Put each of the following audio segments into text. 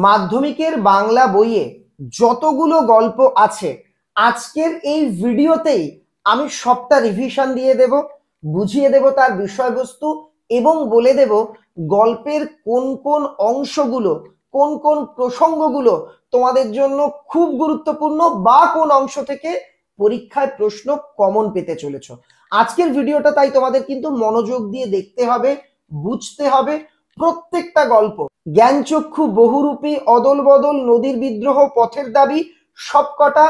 মাধ্যমিকের বাংলা বইয়ে যতগুলো গল্প আছে আজকের এই ভিডিওতেই আমি সবটা রিভিশন দিয়ে দেব, বুঝিয়ে দেব তার বিষয়বস্তু এবং বলে দেব গল্পের কোন কোন অংশগুলো, কোন কোন প্রসঙ্গগুলো তোমাদের জন্য খুব গুরুত্বপূর্ণ বা কোন অংশ থেকে পরীক্ষায় প্রশ্ন কমন পেতে চলেছো। আজকের ভিডিওটা তাই তোমাদের কিন্তু মনোযোগ দিয়ে দেখতে হবে, বুঝতে হবে। প্রত্যেকটা গল্প জ্ঞানচক্ষু, বহুরূপী, অদল বদল, নদীর বিদ্রোহ, পথের দাবি সবকটা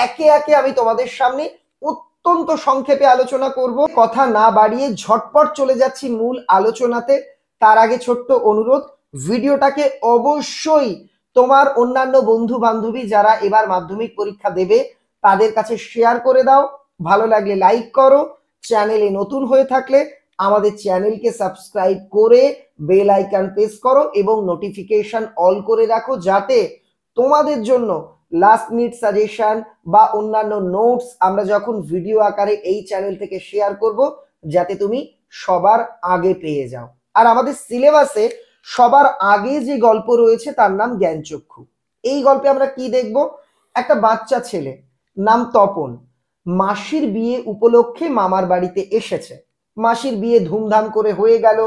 একে একে আমি তোমাদের সামনে অত্যন্ত সংক্ষেপে আলোচনা করব। কথা না বাড়িয়ে ঝটপট চলে যাচ্ছি মূল আলোচনাতে। তার আগে ছোট্ট অনুরোধ, ভিডিওটাকে অবশ্যই তোমার অন্যান্য বন্ধু বান্ধবী যারা এবার মাধ্যমিক পরীক্ষা দেবে তাদের কাছে শেয়ার করে দাও। ভালো লাগলে লাইক করো। চ্যানেলে নতুন হয়ে থাকলে আমাদের চ্যানেলকে সাবস্ক্রাইব করে বেল আইকন প্রেস করো এবং নোটিফিকেশন অল করে রাখো, যাতে তোমাদের জন্য লাস্ট মিনিট সাজেশন বা অন্যান্য নোটস আমরা যখন ভিডিও আকারে এই চ্যানেল থেকে শেয়ার করব যাতে তুমি সবার আগে পেয়ে যাও। আর আমাদের সিলেবাসে সবার আগে যে গল্প রয়েছে তার নাম জ্ঞানচক্ষু। এই গল্পে আমরা কি দেখব? একটা বাচ্চা ছেলে নাম তপন মাসির বিয়ে উপলক্ষে মামার বাড়িতে এসেছে। মাসির বিয়ে ধুমধাম করে হয়ে গেল।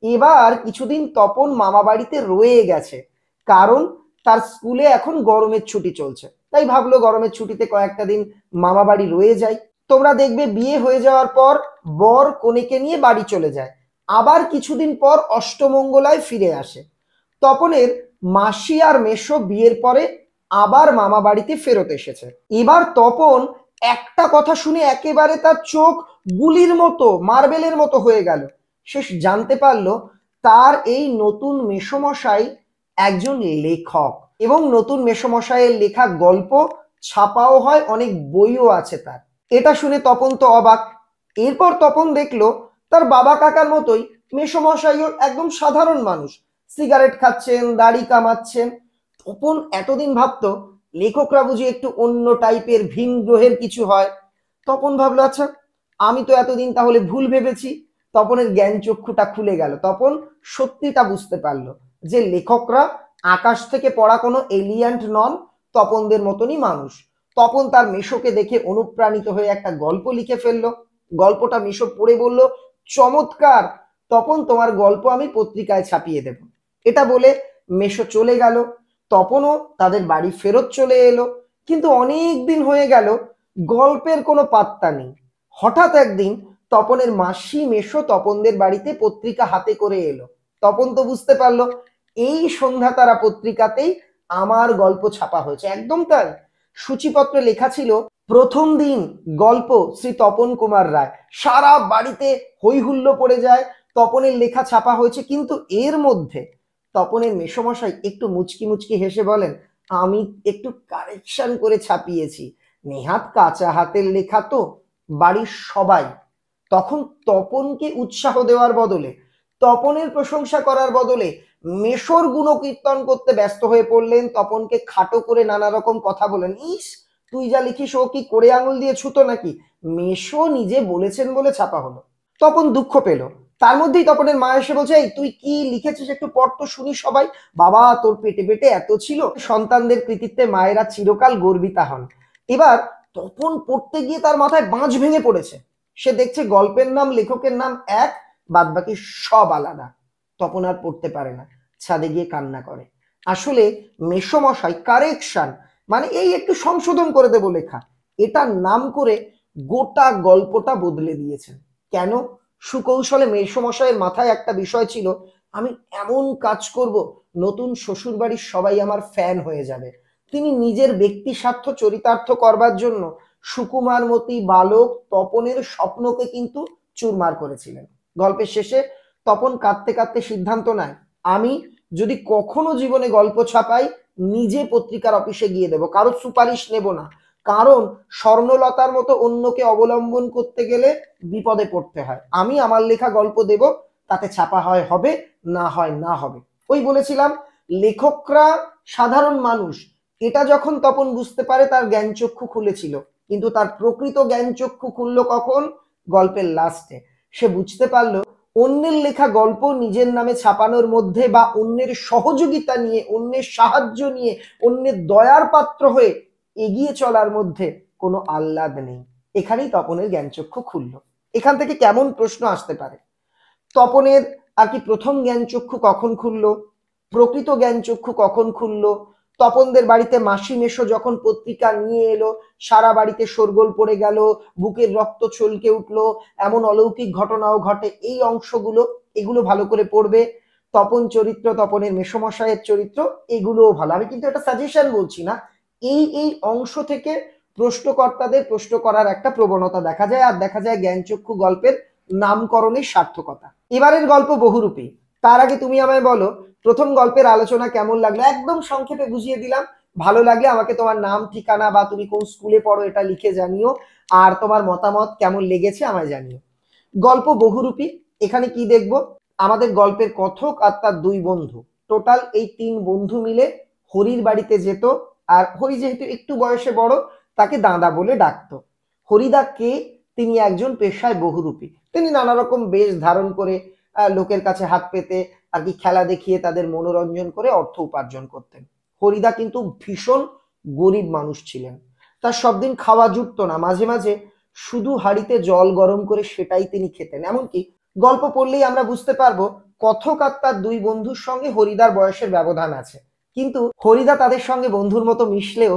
এবার কিছুদিন তপন মামা বাড়িতে রয়ে গেছে, কারণ তার স্কুলে এখন গরমের ছুটি চলছে। তাই ভাবলো গরমের ছুটিতে কয়েকটা দিন মামা বাড়ি রয়ে যায়। তোমরা দেখবে বিয়ে হয়ে যাওয়ার পর বর কনেকে নিয়ে বাড়ি চলে যায়, আবার কিছুদিন পর অষ্টমঙ্গলায় ফিরে আসে। তপনের মাসি আর মেসো বিয়ের পরে আবার মামা বাড়িতে ফেরত এসেছে। এবার তপন একটা কথা শুনে একেবারে তার চোখ গুলির মতো, মার্বেলের মতো হয়ে গেল। সে জানতে পারলো তার এই নতুন মেসোমশাই একজন লেখক এবং নতুন মেসোমশাইয়ের লেখা গল্প ছাপাও হয়, অনেক বইও আছে তার। এটা শুনে তপন তো অবাক। এরপর তপন দেখলো তার বাবা কাকার মতোই মেসোমশাইও একদম সাধারণ মানুষ, সিগারেট খাচ্ছেন, দাড়ি কামাচ্ছেন। তপন এতদিন ভাবতো লেখকরা বুঝি একটু অন্য টাইপের, ভিন গ্রহের কিছু হয়। তপন ভাবলো আচ্ছা, আমি তো এতদিন তাহলে ভুল ভেবেছি। তপনের জ্ঞান চক্ষুটা খুলে গেল। তপন সত্যিটা বুঝতে পারলো যে লেখকরা আকাশ থেকে পড়া কোনো এলিয়েন্ট নন, তপনদের মতনই মানুষ। তপন তার মেশোকে দেখে অনুপ্রাণিত হয়ে একটা গল্প লিখে ফেললো। গল্পটা মেশো পড়ে বলল, চমৎকার তপন, তোমার গল্প আমি পত্রিকায় ছাপিয়ে দেব। এটা বলে মেশো চলে গেল। তপনও তাদের বাড়ি ফেরত চলে এলো। কিন্তু অনেক দিন হয়ে গেল, গল্পের কোনো পাত্তা নেই। হঠাৎ একদিন তপনের মাসি মেশো তপনদের বাড়িতে পত্রিকা হাতে করে এলো। তপন তো বুঝতে পারলো এই সন্ধ্যা তারা পত্রিকাতেই আমার গল্প ছাপা হয়েছে। একদম তাই, সূচিপত্রে লেখা ছিল প্রথম দিন গল্প শ্রী তপন কুমার রায়। সারা বাড়িতে হই হুল্লো পড়ে যায়, তপনের লেখা ছাপা হয়েছে। কিন্তু এর মধ্যে তপনের মেসোমশাই একটু মুচকি মুচকি হেসে বলেন, আমি একটু কারেকশন করে ছাপিয়েছি, নেহাত কাঁচা হাতের লেখা তো। বাড়ির সবাই তখন তপনকে উৎসাহ দেওয়ার বদলে, তপনের প্রশংসা করার বদলে মেশোর গুণকীর্তন করতে ব্যস্ত হয়ে পড়লেন। তপনকে খাটো করে নানা রকম কথা বলেন, ইস তুই যা লিখিস ও কি করে আঙুল দিয়ে ছুতো নাকি, মেশো নিজে বলেছেন বলে ছাপা হলো। তপন দুঃখ পেল। তার মধ্যেই তপনের মা এসে বলছে, এই তুই কি লিখেছিস একটু পড় তো শুনি সবাই। বাবা তোর পেটে পেটে এত ছিল। সন্তানদের কৃতিত্বে মায়েরা চিরকাল গর্বিতা হন। এবার তপন পড়তে গিয়ে তার মাথায় বাঁশ ভেঙে পড়েছে। সে দেখছে গল্পের নাম, লেখকের নাম এক, বাদ বাকি সব আলাদা। তপন আর পড়তে পারে না, ছাদে গিয়ে কান্না করে। আসলে মেসোমশাই কারেকশন মানে এই একটু সংশোধন করে দেবো লেখা, এটার নাম করে গোটা গল্পটা বদলে দিয়েছেন। কেন? সুকৌশলে মেসোমশাইয়ের মাথায় একটা বিষয় ছিল, আমি এমন কাজ করব নতুন শ্বশুর বাড়ির সবাই আমার ফ্যান হয়ে যাবে। তিনি নিজের ব্যক্তি স্বার্থ চরিতার্থ করবার জন্য সুকুমারমতি বালক তপনের স্বপ্নকে কিন্তু চুরমার করেছিলেন। গল্পের শেষে তপন কাঁদতে কাঁদতে সিদ্ধান্ত নেয়, আমি যদি কখনো জীবনে গল্প ছাপাই নিজে পত্রিকার অফিসে গিয়ে দেবো, কারোর সুপারিশ নেব না। কারণ স্বর্ণলতার মতো অন্যকে অবলম্বন করতে গেলে বিপদে পড়তে হয়। আমি আমার লেখা গল্প দেব, তাতে ছাপা হয় হবে, না হয় না হবে। ওই বলেছিলাম লেখকরা সাধারণ মানুষ। এটা যখন তপন বুঝতে পারে তার জ্ঞানচক্ষু খুলেছিল। কিন্তু তার প্রকৃত জ্ঞানচক্ষু খুললো কখন? গল্পের লাস্টে। সে বুঝতে পারলো অন্যের লেখা গল্প নিজের নামে ছাপানোর মধ্যে বা অন্যের সহযোগিতা নিয়ে, অন্যের সাহায্য নিয়ে, অন্যের দয়ার পাত্র হয়ে এগিয়ে চলার মধ্যে কোনো আহ্লাদ নেই। এখানেই তপনের জ্ঞানচক্ষু খুলল। এখান থেকে কেমন প্রশ্ন আসতে পারে? তপনের আর কি প্রথম জ্ঞানচক্ষু কখন খুললো, প্রকৃত জ্ঞানচক্ষু কখন খুললো, তপনদের বাড়িতে মাসি মেশো যখন পত্রিকা নিয়ে এলো সারা বাড়িতে শোরগোল পড়ে গেল, বুকের রক্ত ছলকে উঠলো, এমন অলৌকিক ঘটনাও ঘটে, এই অংশগুলো এগুলো ভালো করে পড়বে। তপন চরিত্র, তপনের মেশোমশাইয়ের চরিত্র, এগুলোও ভালো। আমি কিন্তু এটা সাজেশন বলছি না, এই অংশ থেকে প্রশ্নকর্তাদের প্রশ্ন করার একটা প্রবণতা দেখা যায়, আর দেখা যায় জ্ঞানচক্ষু গল্পের নামকরণের সার্থকতা। এবারের গল্প বহুরূপী। তার আগে তুমি আমায় বলো প্রথম গল্পের আলোচনা কেমন লাগলো, একদম সংক্ষেপে বুঝিয়ে দিলাম। ভালো লাগলে আমাকে তোমার নাম, ঠিকানা বা তুমি কোন স্কুলে পড়ো এটা লিখে জানিও, আর তোমার মতামত কেমন লেগেছে আমায় জানিও। গল্প বহুরূপী। এখানে কি দেখবো, আমাদের গল্পের কথক আর তার দুই বন্ধু, টোটাল এই তিন বন্ধু মিলে হরির বাড়িতে যেত। আর হরি যেহেতু একটু বয়সে বড়, তাকে দাদা বলে ডাকতো। হরিদা কে? তিনি একজন পেশায় বহুরূপী। তিনি নানা রকম বেশ ধারণ করে লোকের কাছে হাত পেতে আর কি খেলা দেখিয়ে তাদের মনোরঞ্জন করে অর্থ উপার্জন করতেন। হরিদা কিন্তু ভীষণ গরিব মানুষ ছিলেন। তার সব দিন খাওয়া জুটতো না, মাঝে মাঝে শুধু হাঁড়িতে জল গরম করে সেটাই তিনি খেতেন। এমনকি গল্প পড়লেই আমরা বুঝতে পারবো কথক আর তার দুই বন্ধুর সঙ্গে হরিদার বয়সের ব্যবধান আছে, কিন্তু হরিদা তাদের সঙ্গে বন্ধুর মতো মিশলেও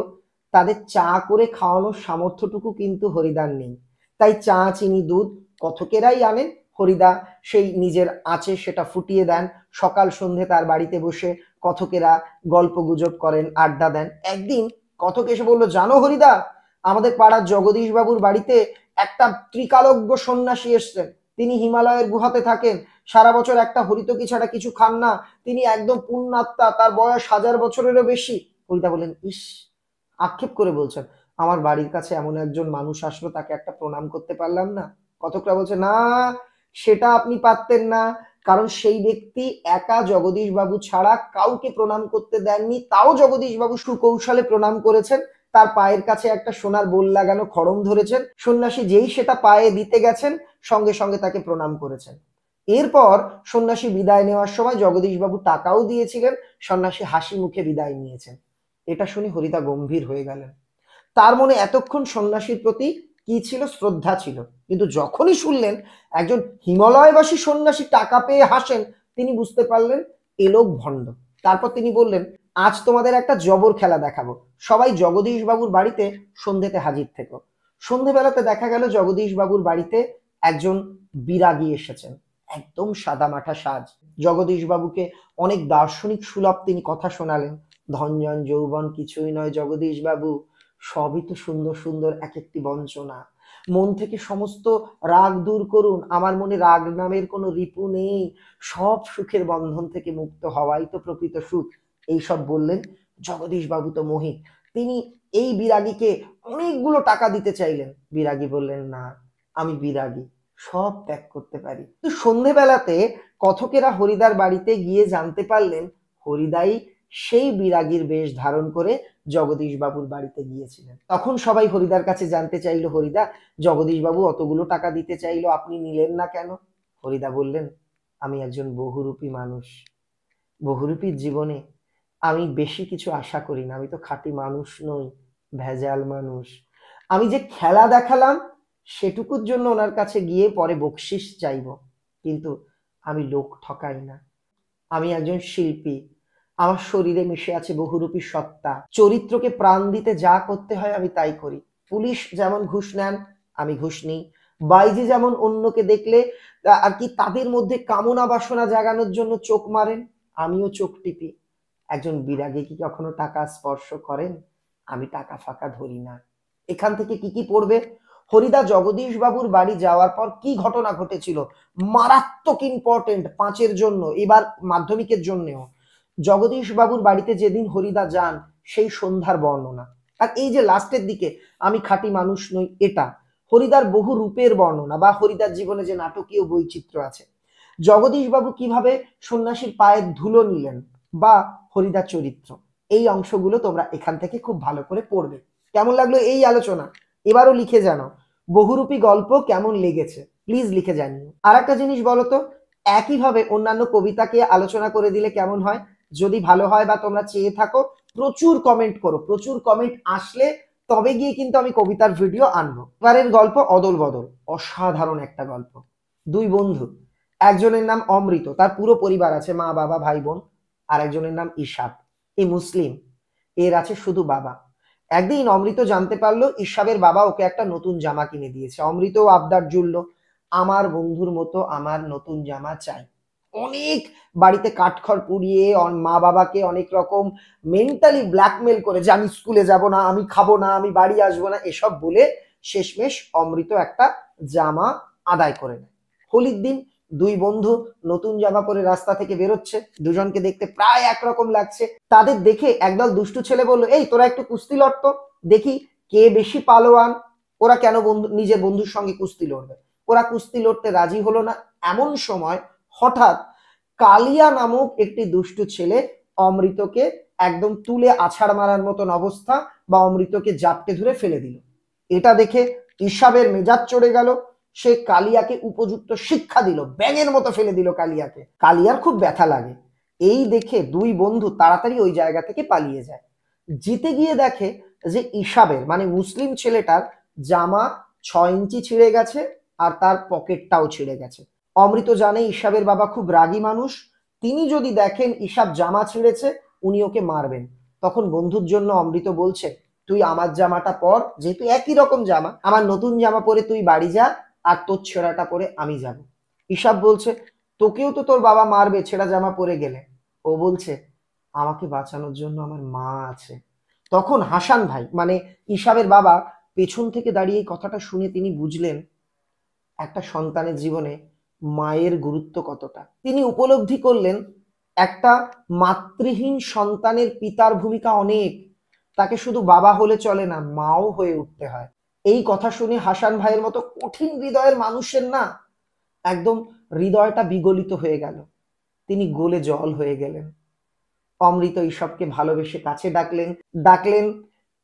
তাদের চা করে খাওয়ানোর সামর্থ্যটুকু কিন্তু হরিদার নেই। তাই চা, চিনি, দুধ কথকেরাই আনেন, হরিদা সেই নিজের আঁচে সেটা ফুটিয়ে দেন। সকাল সন্ধে তার বাড়িতে বসে কথকেরা গল্প গুজব করেন, আড্ডা দেন। একদিন কথক এসে বললো, জানো হরিদা, আমাদের পাড়ার জগদীশ বাবুর বাড়িতে একটা ত্রিকালজ্ঞ সন্ন্যাসী এসছেন। তিনি হিমালয়ের গুহাতে থাকেন, সারা বছর একটা হরিতকি ছাড়া কিছু খান না, তিনি একদম পুণ্যাত্মা, তার বয়স 1000 বছরেরও বেশি। হরিদা বললেন, ইস, আক্ষেপ করে বলছেন, আমার বাড়ির কাছে এমন একজন মানুষ আসলো, তাকে একটা প্রণাম করতে পারলাম না। কথকরা বলছে, না, সেটা আপনি পারতেন না, কারণ সেই ব্যক্তি একা জগদীশ বাবু ছাড়া কাউকে প্রণাম করতে দেননি, তাও জগদীশ বাবু সুকৌশলে প্রণাম করেছেন। তার পায়ের কাছে একটা সোনার বোল লাগানো খড়ম ধরেছেন, সন্ন্যাসী যেই সেটা পায়ে দিতে গেছেন সঙ্গে সঙ্গে তাকে প্রণাম করেছেন। এরপর সন্ন্যাসী বিদায় নেওয়ার সময় জগদীশ বাবু টাকাও দিয়েছিলেন, সন্ন্যাসী হাসি মুখে বিদায় নিয়েছেন। এটা শুনে হরিদা গম্ভীর হয়ে গেলেন। তার মনে এতক্ষণ সন্ন্যাসীর প্রতি কি ছিল? শ্রদ্ধা ছিল। কিন্তু যখনই শুনলেন একজন হিমালয়বাসী সন্ন্যাসী টাকা পেয়ে হাসেন, তিনি বুঝতে পারলেন এ লোক ভণ্ড। তারপর তিনি বললেন, আজ তোমাদের একটা জবর খেলা দেখাবো, সবাই জগদীশ বাবুর বাড়িতে সন্ধ্যেতে হাজির থেকো। সন্ধ্যেবেলাতে দেখা গেল জগদীশ বাবুর বাড়িতে একজন বিরাগী এসেছেন, একদম সাদামাটা সাজ। জগদীশ বাবুকে অনেক দার্শনিক সুলভ তিনি কথা শোনালেন। ধনজন যৌবন কিছুই নয় জগদীশ বাবু, সবই তো সুন্দর সুন্দর এক একটি বঞ্চনা। মন থেকে সমস্ত রাগ দূর করুন, আমার মনে রাগ নামের কোনো রিপু নেই, সব সুখের বন্ধন থেকে মুক্ত হওয়াই তো প্রকৃত সুখ। এইসব বললেন। জগদীশ বাবু তো মোহিত, তিনি এই বিরাগীকে অনেকগুলো টাকা দিতে চাইলেন। বিরাগী বললেন, না, আমি বিরাগী, সব ত্যাগ করতে পারি। তো সন্ধেবেলাতে কথকেরা হরিদার বাড়িতে গিয়ে জানতে পারলেন হরিদাই সেই বিরাগীর বেশ ধারণ করে জগদীশ বাবুর বাড়িতে গিয়েছিলেন। তখন সবাই হরিদার কাছে জানতে চাইলো, হরিদা, জগদীশ বাবু অতগুলো টাকা দিতে চাইলো, আপনি নিলেন না কেন? হরিদা বললেন, আমি একজন বহুরূপী মানুষ, বহুরূপীর জীবনে আমি বেশি কিছু আশা করি না, আমি তো খাঁটি মানুষ নই, ভেজাল মানুষ। আমি যে খেলা দেখালাম সেটুকুর জন্য ওনার কাছে গিয়ে পরে বকশিস চাইব, কিন্তু আমি লোক ঠকাই না। আমি একজন শিল্পী, আমার শরীরে মিশে আছে বহুরূপী সত্তা, চরিত্রকে প্রাণ দিতে যা করতে হয় আমি তাই করি। পুলিশ যেমন ঘুষ নেন, আমি ঘুষ নিই। বাইজি যেমন অন্যকে দেখলে আর কি তাদের মধ্যে কামনা বাসনা জাগানোর জন্য চোখ মারেন, আমিও চোখ টিপি। একজন বিরাগী কি কখনো টাকা স্পর্শ করেন? আমি টাকা ফাঁকা ধরি না। এখান থেকে কি কি পড়বে? হরিদা জগদীশ বাবুর বাড়ি যাওয়ার পর কি ঘটনা ঘটেছিল, মারাত্মক ইম্পর্টেন্ট 5-এর জন্য, এবার মাধ্যমিকের জন্যও। জগদীশ বাবুর বাড়িতে যেদিন হরিদা যান সেই সন্ধ্যার বর্ণনা, আর এই যে লাস্টের দিকে আমি খাঁটি মানুষ নই, এটা হরিদার বহু রূপের বর্ণনা, বা হরিদার জীবনে যে নাটকীয় বৈচিত্র্য আছে। জগদীশ বাবু কিভাবে সন্ন্যাসীর পায়ের ধুলো নিলেন, বা হরিদার চরিত্র, এই অংশগুলো তোমরা এখান থেকে খুব ভালো করে পড়বে। কেমন লাগলো এই আলোচনা? এবারও লিখে জানাও বহুরূপী গল্প কেমন লেগেছে, প্লিজ লিখে জানিও। আর একটা জিনিস বলো তো, একইভাবে অন্যান্য কবিতাকে আলোচনা করে দিলে কেমন হয়? যদি ভালো হয় বা তোমরা চেয়ে থাকো, প্রচুর কমেন্ট করো। প্রচুর কমেন্ট আসলে তবে গিয়ে কিন্তু আমি কবিতার ভিডিও আনবো। এবারের গল্প অদল বদল। অসাধারণ একটা গল্প। দুই বন্ধু, একজনের নাম অমৃত, তার পুরো পরিবার আছে, মা বাবা ভাই বোন। আর একজনের নাম ইসাব, এই মুসলিম, এর আছে শুধু বাবা। একদিন অমৃত জানতে পারলো ইসাবের বাবা ওকে একটা নতুন জামা কিনে দিয়েছে। অমৃত আবদার জুড়লো, আমার বন্ধুর মতো আমার নতুন জামা চাই। অনেক বাড়িতে কাঠখড় পুড়িয়ে মা বাবাকে অনেক রকম মেন্টালি ব্ল্যাকমেল করে যে আমি স্কুলে যাব না, আমি খাবো না, আমি বাড়ি আসবো না, এসব বলে শেষমেশ অমৃত একটা জামা আদায় করে নেয়। হোলির দিন দুই বন্ধু নতুন জামা পরে রাস্তা থেকে বেরোচ্ছে, দুজনকে দেখতে প্রায় একরকম লাগছে। তাদের দেখে একদল দুষ্টু ছেলে বললো, এই তোরা একটু কুস্তি লড়তো, দেখি কে বেশি পালোয়ান। ওরা কেন নিজের বন্ধুর সঙ্গে কুস্তি লড়বে? ওরা কুস্তি লড়তে রাজি হলো না। এমন সময় হঠাৎ কালিয়া নামক একটি দুষ্টু ছেলে অমৃতকে একদম তুলে আছাড় মারার মতন অবস্থা, বা অমৃতকে জাপটে ধরে ফেলে দিল। এটা দেখে ইসাবের মেজাজ চড়ে গেল। সে কালিয়াকে উপযুক্ত শিক্ষা দিল, ব্যাঙের মতো ফেলে দিল কালিয়াকে। কালিয়ার খুব ব্যথা লাগে। এই দেখে দুই বন্ধু তাড়াতাড়ি ওই জায়গা থেকে পালিয়ে যায়। জিতে গিয়ে দেখে যে ইসাবের মানে মুসলিম ছেলেটার জামা 6 ইঞ্চি ছিঁড়ে গেছে, আর তার পকেটটাও ছিঁড়ে গেছে। অমৃত জানে ইসাবের বাবা খুব রাগী মানুষ, তিনি যদি দেখেন ইসাব জামা ছিঁড়েছে উনি ওকে মারবেন। তখন বন্ধুর জন্য অমৃত বলছে, তুই আমার জামাটা পর, যেহেতু একই রকম জামা, আমার নতুন জামা পরে তুই বাড়ি যা, আর তোর ছেঁড়াটা পরে আমি যাব। ইসাব বলছে, তোকেও তো তোর বাবা মারবে ছেঁড়া জামা পরে গেলে। ও বলছে, আমাকে বাঁচানোর জন্য আমার মা আছে। তখন হাসান ভাই মানে ইসাবের বাবা পেছন থেকে দাঁড়িয়ে এই কথাটা শুনে তিনি বুঝলেন একটা সন্তানের জীবনে মায়ের গুরুত্ব কতটা। তিনি উপলব্ধি করলেন একটা মাতৃহীন সন্তানের পিতার ভূমিকা অনেক, তাকে শুধু বাবা হলে চলে না, মাও হয়ে উঠতে হয়। এই কথা শুনে হাসান ভাইয়ের মতো কঠিন হৃদয়ের মানুষের না একদম হৃদয়টা বিগলিত হয়ে গেল, তিনি গলে জল হয়ে গেলেন। অমৃত ঈশবকে ভালোবেসে কাছে ডাকলেন, ডাকলেন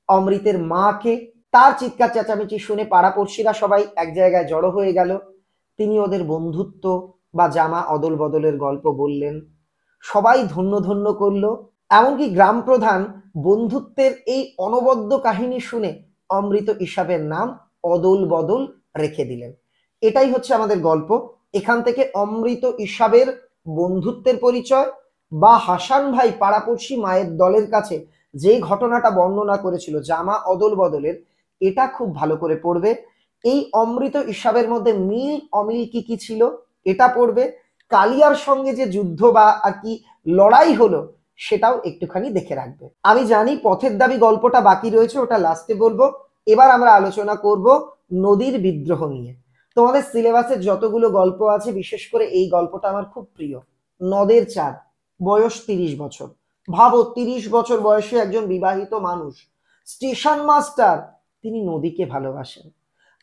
অমৃতের মাকে। তার চিৎকার চেঁচামেচি শুনে পাড়াপড়শিরা সবাই এক জায়গায় জড়ো হয়ে গেল। তিনি ওদের বন্ধুত্ব বা জামা অদল বদলের গল্প বললেন, সবাই ধন্য ধন্য করলো। এমনকি গ্রাম প্রধান বন্ধুত্বের এই অনবদ্য কাহিনী শুনে অমৃত ঈশাবের নাম অদল বদল রেখে দিলেন। এটাই হচ্ছে আমাদের গল্প। এখান থেকে অমৃত ঈশাবের বন্ধুত্বের পরিচয়, বা হাসান ভাই পাড়াপড়শি মায়ের দলের কাছে যে ঘটনাটা বর্ণনা করেছিল জামা অদল বদলের, এটা খুব ভালো করে পড়বে। এই অমৃত ঈশাবের মধ্যে মিল অমিল কি কি ছিল এটা পড়বে। কালিয়ার সঙ্গে যে যুদ্ধ বা আর কি লড়াই হলো সেটাও একটুখানি দেখে রাখবে। আমি জানি পথের দাবি গল্পটা বাকি রয়েছে, ওটা লাস্টে বলবো। এবার আমরা আলোচনা করব নদীর বিদ্রোহ নিয়ে। তোমাদের সিলেবাসের যতগুলো গল্প আছে বিশেষ করে এই গল্পটা আমার খুব প্রিয়। নদের চাঁদ, বয়স 30 বছর। ভাবো 30 বছর বয়সে একজন বিবাহিত মানুষ, স্টেশন মাস্টার, তিনি নদীকে ভালোবাসেন।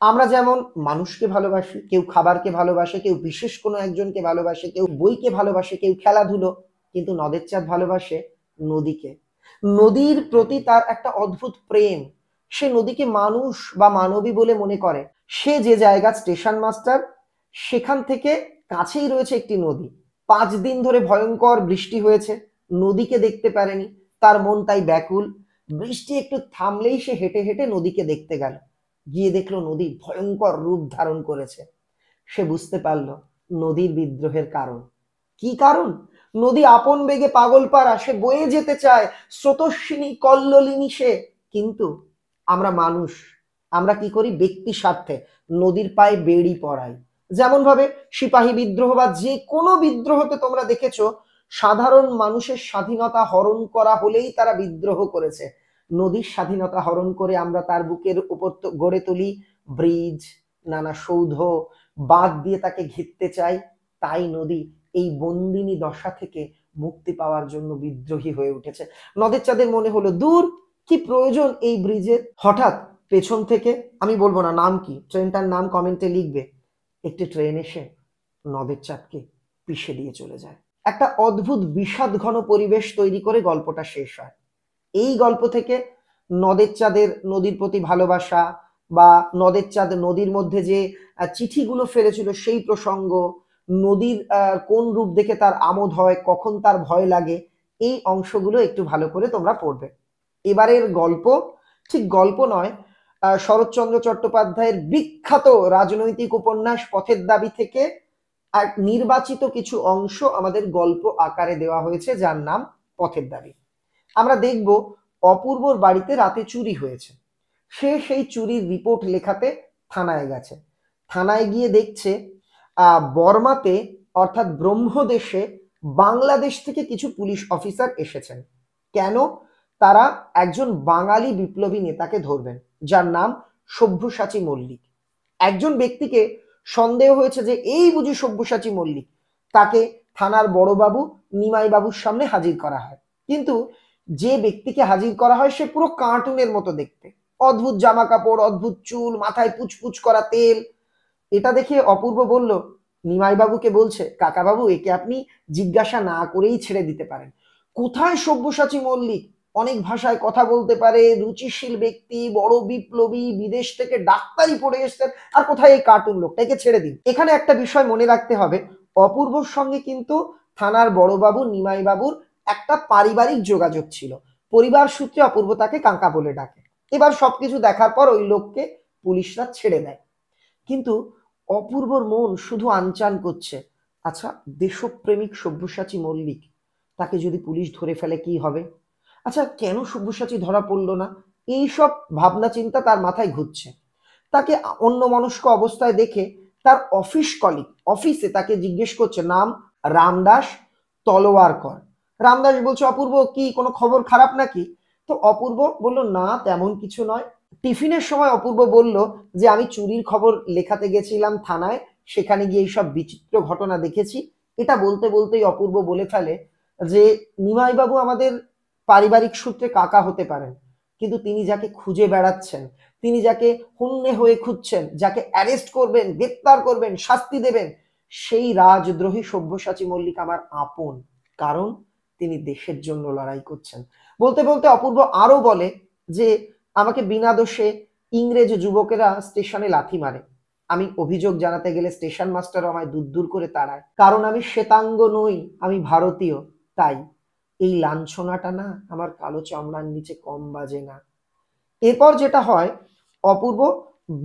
আমরা যেমন মানুষকে ভালোবাসি, কেউ খাবারকে ভালোবাসে, কেউ বিশেষ কোনো একজনকে ভালোবাসে, কেউ বইকে ভালোবাসে, কেউ খেলাধুলো, কিন্তু নদের চাঁদ ভালোবাসে নদীকে। নদীর প্রতি তার একটা অদ্ভুত প্রেম। সে নদীকে মানুষ বা মানবী বলে মনে করে। সে যে জায়গা স্টেশন মাস্টার, সেখান থেকে কাছেই রয়েছে একটি নদী। 5 দিন ধরে ভয়ঙ্কর বৃষ্টি হয়েছে, নদীকে দেখতে পারেনি, তার মন তাই ব্যাকুল। বৃষ্টি একটু থামলেই সে হেঁটে হেঁটে নদীকে দেখতে গেল। গিয়ে দেখলো নদী ভয়ঙ্কর রূপ ধারণ করেছে। সে বুঝতে পারলো নদীর বিদ্রোহের কারণ কি। কারণ নদী আপন বেগে পাগলপাড়া, সে বয়ে যেতে চায়, স্রোতস্বিনী কল্লোলিনী সে। কিন্তু আমরা মানুষ, আমরা কি করি, ব্যক্তি স্বার্থে নদীর পায়ে বেড়ি পড়াই। যেমন ভাবে সিপাহী বিদ্রোহ বা যে কোনো বিদ্রোহতে তোমরা দেখেছো সাধারণ মানুষের স্বাধীনতা হরণ করা হলেই তারা বিদ্রোহ করেছে। নদীর স্বাধীনতা হরণ করে আমরা তার বুকের উপর গড়ে তুলি ব্রিজ, নানা সৌধ, বাঁধ দিয়ে তাকে ঘিরতে চাই। তাই নদী এই বন্দিনী দশা থেকে মুক্তি পাওয়ার জন্য বিদ্রোহী হয়ে উঠেছে। নদের চাঁদের মনে হলো দূর, কি প্রয়োজন এই ব্রিজের। হঠাৎ পেছন থেকে, আমি বলবো না নাম কি, ট্রেনটার নাম কমেন্টে লিখবে, একটি ট্রেন এসে নদের চাঁদকে পিষে দিয়ে চলে যায়। একটা অদ্ভুত বিষাদ ঘন পরিবেশ তৈরি করে গল্পটা শেষ হয়। এই গল্প থেকে নদের চাঁদের নদীর প্রতি ভালোবাসা, বা নদের চাঁদ নদীর মধ্যে যে চিঠিগুলো ফেলেছিল সেই প্রসঙ্গ, নদীর কোন রূপ দেখে তার আমোদ হয়, কখন তার ভয় লাগে, এই অংশগুলো একটু ভালো করে তোমরা পড়বে। এবারের গল্প ঠিক গল্প নয়, শরৎচন্দ্র চট্টোপাধ্যায়ের বিখ্যাত রাজনৈতিক উপন্যাস পথের দাবি থেকে এক নির্বাচিত কিছু অংশ আমাদের গল্প আকারে দেওয়া হয়েছে, যার নাম পথের দাবি। আমরা দেখব অপূর্বর বাড়িতে রাতে চুরি হয়েছে। সে সেই চুরির রিপোর্ট লেখাতে থানায় গেছে। থানায় গিয়ে দেখছে বর্মাতে অর্থাৎ ব্রহ্মদেশে বাংলাদেশ থেকে কিছু পুলিশ অফিসার এসেছেন। কেন? তারা একজন বাঙালি বিপ্লবী নেতাকে ধরবেন, যার নাম সব্যসাচী মল্লিক। একজন ব্যক্তিকে সন্দেহ হয়েছে যে এই বুঝি সব্যসাচী মল্লিক। তাকে থানার বড়বাবু নিমাই বাবুর সামনে হাজির করা হয়। কিন্তু যে ব্যক্তিকে হাজির করা হয় সে পুরো কার্টুনের মতো দেখতে, অদ্ভুত জামা কাপড়, অদ্ভুত চুল, মাথায় পুচপুচ করা তেল। এটা দেখে অপূর্ব বলল, নিমাই বাবুকে বলছে, কাকাবাবু একে আপনি জিজ্ঞাসা না করেই ছেড়ে দিতে পারেন। কোথায় সব্যসাচী মল্লিক? অনেক ভাষায় কথা বলতে পারে, রুচিশীল ব্যক্তি, বড় বিপ্লবী, বিদেশ থেকে ডাক্তারি পড়ে এসেছেন, আর কোথায় এই কার্টুন লোকটা? একে ছেড়ে দিন। এখানে একটা বিষয় মনে রাখতে হবে, অপূর্বর সঙ্গে কিন্তু থানার বড়বাবু নিমাই বাবুর একটা পারিবারিক যোগাযোগ ছিল। পরিবার সূত্রে অপূর্ব তাকে কাকা বলে ডাকে। এবার সবকিছু দেখার পর ওই লোককে পুলিশরা ছেড়ে দেয়। কিন্তু অপূর্বর মন শুধু আনচান করছে, আচ্ছা দেশপ্রেমিক সব্যসাচী মল্লিক, তাকে যদি পুলিশ ধরে ফেলে কি হবে? আচ্ছা কেন সব্যসাচী ধরা পড়লো না? এইসব ভাবনা চিন্তা তার মাথায় ঘুরছে। তাকে অন্যমনস্ক অবস্থায় দেখে তার অফিস কলিগ অফিসে তাকে জিজ্ঞেস করছে, নাম রামদাস তলোয়ারকর। রামদাস বলছে, অপূর্ব কি কোনো খবর খারাপ নাকি? তো অপূর্ব বলল, না তেমন কিছু নয়। টিফিনের সময় অপূর্ব বলল যে আমি চুরির খবর লেখাতে গেছিলাম থানায়, সেখানে গিয়ে এইসব বিচিত্র ঘটনা দেখেছি। এটা বলতে বলতেই অপূর্ব বলে ফেলে যে নিমাইবাবু আমাদের পারিবারিক সূত্রে কাকা হতে পারেন, কিন্তু তিনি যাকে খুঁজে বেড়াচ্ছেন, তিনি যাকে হন্যে হয়ে খুঁজছেন, যাকে অ্যারেস্ট করবেন, গ্রেপ্তার করবেন, শাস্তি দেবেন, সেই রাজদ্রোহী সব্যসাচী মল্লিক আমার আপন, কারণ তিনি দেশের জন্য লড়াই করছেন। বলতে বলতে অপূর্ব আরো বলে যে আমাকে বিনা দোষে ইংরেজ যুবকেরা স্টেশনে লাথি মারে, আমি অভিযোগ জানাতে গেলে স্টেশন মাস্টার আমায় দূর দূর করে তাড়ায়, কারণ আমি শ্বেতাঙ্গ নই, আমি ভারতীয়, তাই এই লাঞ্ছনাটা না আমার কালো চামড়ার নিচে কম বাজে না। এরপর যেটা হয়, অপূর্ব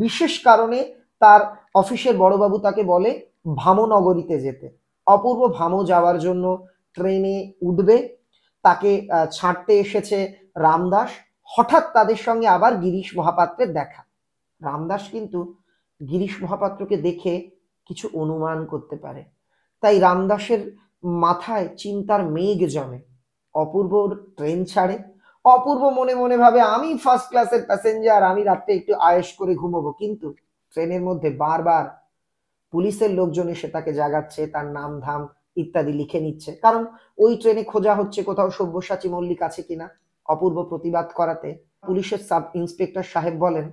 বিশেষ কারণে তার অফিসের বড়বাবু তাকে বলে ভামনগরীতে যেতে। অপূর্ব ভামো যাওয়ার জন্য ট্রেনে উঠবে, তাকে ছাড়তে এসেছে রামদাস। হঠাৎ তাদের সঙ্গে আবার গিরিশ মহাপাত্রের দেখা। রামদাস কিন্তু গিরিশ মহাপাত্রকে দেখে কিছু অনুমান করতে পারে, তাই রামদাসের মাথায় চিন্তার মেঘ জমে। অপূর্বর ট্রেন ছাড়ে। অপূর্ব মনে মনে ভাবে আমি ফার্স্ট ক্লাসের প্যাসেঞ্জার, আমি রাত্রে একটু আয়েশ করে ঘুমোবো। কিন্তু ট্রেনের মধ্যে বারবার পুলিশের লোকজন এসে তাকে জাগাচ্ছে, তার নাম ধাম ইত্যাদি লিখে নিচ্ছে, কারণ ওই ট্রেনে খোঁজা হচ্ছে কোথাও সব্যসাচী মল্লিক আছে কিনা। অপূর্ব প্রতিবাদ করাতে পুলিশের সাব ইন্সপেক্টর সাহেব বলেন,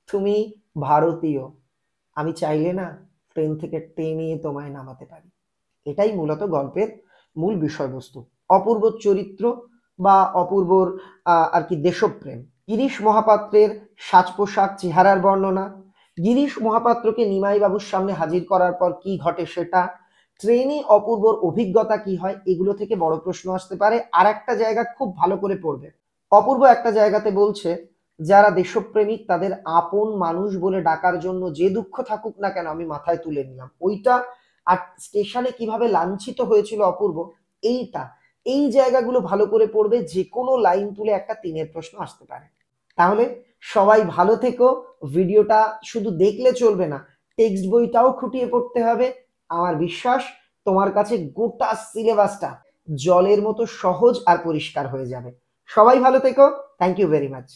তুমি ভারতীয়, আমি চাইলে না ট্রেন থেকে টেনে তোমায় নামাতে পারি। এটাই মূলত গল্পের মূল বিষয়বস্তু, অপূর্বর চরিত্র বা অপূর্বর আর কি দেশপ্রেম। গিরিশ মহাপাত্রের সাজ পোশাক, চেহারার বর্ণনা, গিরিশ মহাপাত্রকে নিমাই বাবুর সামনে হাজির করার পর কি ঘটে সেটা, ট্রেনে অপূর্বর অভিজ্ঞতা কি হয়, এগুলো থেকে বড় প্রশ্ন আসতে পারে। আর একটা জায়গা খুব ভালো করে পড়বে, অপূর্ব একটা জায়গাতে বলছে যারা দেশপ্রেমিক তাদের আপন মানুষ বলে ডাকার জন্য যে দুঃখ থাকুক না কেন আমি মাথায় তুলে নিলাম, ওইটা। আর স্টেশনে কিভাবে লাঞ্ছিত হয়েছিল অপূর্ব, এইটা, এই জায়গাগুলো ভালো করে পড়বে, যে কোনো লাইন তুলে একটা 3-এর প্রশ্ন আসতে পারে। তাহলে সবাই ভালো থেকো। ভিডিওটা শুধু দেখলে চলবে না, টেক্সট বইটাও খুঁটিয়ে পড়তে হবে। আমার বিশ্বাস তোমার কাছে গোটা সিলেবাসটা জলের মতো সহজ আর পরিষ্কার হয়ে যাবে। সবাই ভালো থেকো। Thank you very much.